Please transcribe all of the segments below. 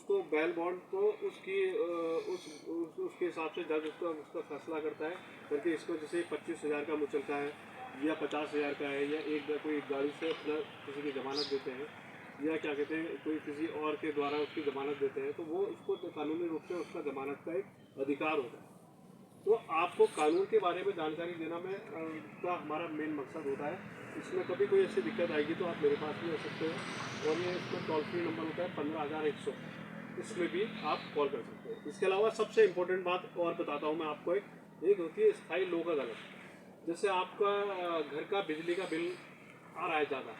उसको bail bond को उसकी उसके हिसाब से जज उसका फैसला करता है करके इसको जैसे 25,000 का मुचलका है या 50,000 का है या कोई गाड़ी से अपना किसी की ज़मानत देते हैं या क्या कहते हैं कोई किसी और के द्वारा उसकी ज़मानत देते हैं तो वो उसको कानूनी रूप से उसका ज़मानत का एक अधिकार होता है। तो आपको कानून के बारे में जानकारी देना में का हमारा मेन मकसद होता है। इसमें कभी कोई ऐसी दिक्कत आएगी तो आप मेरे पास भी आ सकते हैं और ये इसमें टोल फ्री नंबर होता है 15,100, इसमें भी आप कॉल कर सकते हैं। इसके अलावा सबसे इम्पोर्टेंट बात और बताता हूँ मैं आपको, एक होती है स्थायी लोक अदालत। जैसे आपका घर का बिजली का बिल आ रहा है ज़्यादा,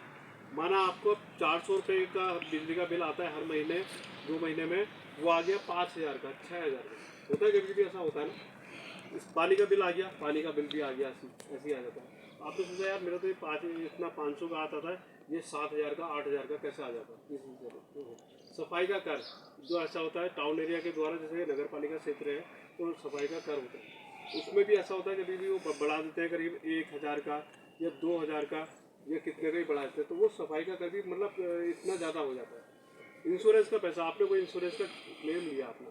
माना आपको 400 रुपये का बिजली का बिल आता है हर महीने 2 महीने में, वो आ गया 5,000 का 6,000 का, होता है कभी कभी ऐसा होता है ना। इस पानी का बिल आ गया, पानी का बिल भी आ गया, ऐसे ही आ जाता है। आपने सोचा यार मेरा तो ये इतना 500 का आता था, ये 7,000 का 8,000 का कैसे आ जाता है। सफाई का कर जो ऐसा होता है टाउन एरिया के द्वारा, जैसे नगर पालिका क्षेत्र है तो सफाई का कर होता है, उसमें भी ऐसा होता है कभी भी वो बढ़ा देते हैं करीब 1,000 का या 2,000 का या कितने का ही बढ़ा देते हैं, तो वो सफाई का कर भी मतलब इतना ज़्यादा हो जाता है। इंश्योरेंस का पैसा, आपने कोई इंश्योरेंस का क्लेम लिया, आपने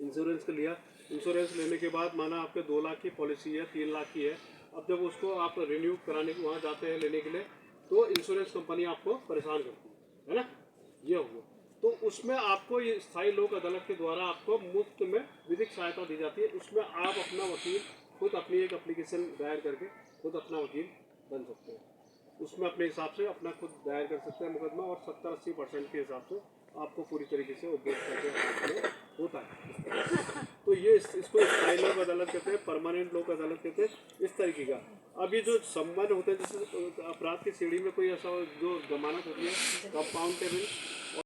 इंश्योरेंस का लिया, इंश्योरेंस लेने के बाद माना आपके 2 लाख की पॉलिसी है, 3 लाख की है, अब जब उसको आप रिन्यू कराने को वहाँ जाते हैं लेने के लिए तो इंश्योरेंस कंपनी आपको परेशान करती है ना, ये हो गया। तो उसमें आपको ये स्थायी लोक अदालत के द्वारा आपको मुफ्त में विधिक सहायता दी जाती है। उसमें आप अपना वकील खुद अपनी एक एप्लीकेशन दायर करके खुद अपना वकील बन सकते हैं। उसमें अपने हिसाब से अपना खुद दायर कर सकते हैं मुकदमा और 70-80% के हिसाब से आपको पूरी तरीके से उपयोग करके होता है। तो ये इसको स्थायी लोक अदालत कहते हैं, परमानेंट लोक अदालत कहते हैं, इस तरीके का। अब ये जो संबंध होते हैं जैसे अपराध की श्रेणी में कोई ऐसा जो जमानत होती है कंपाउंडेबल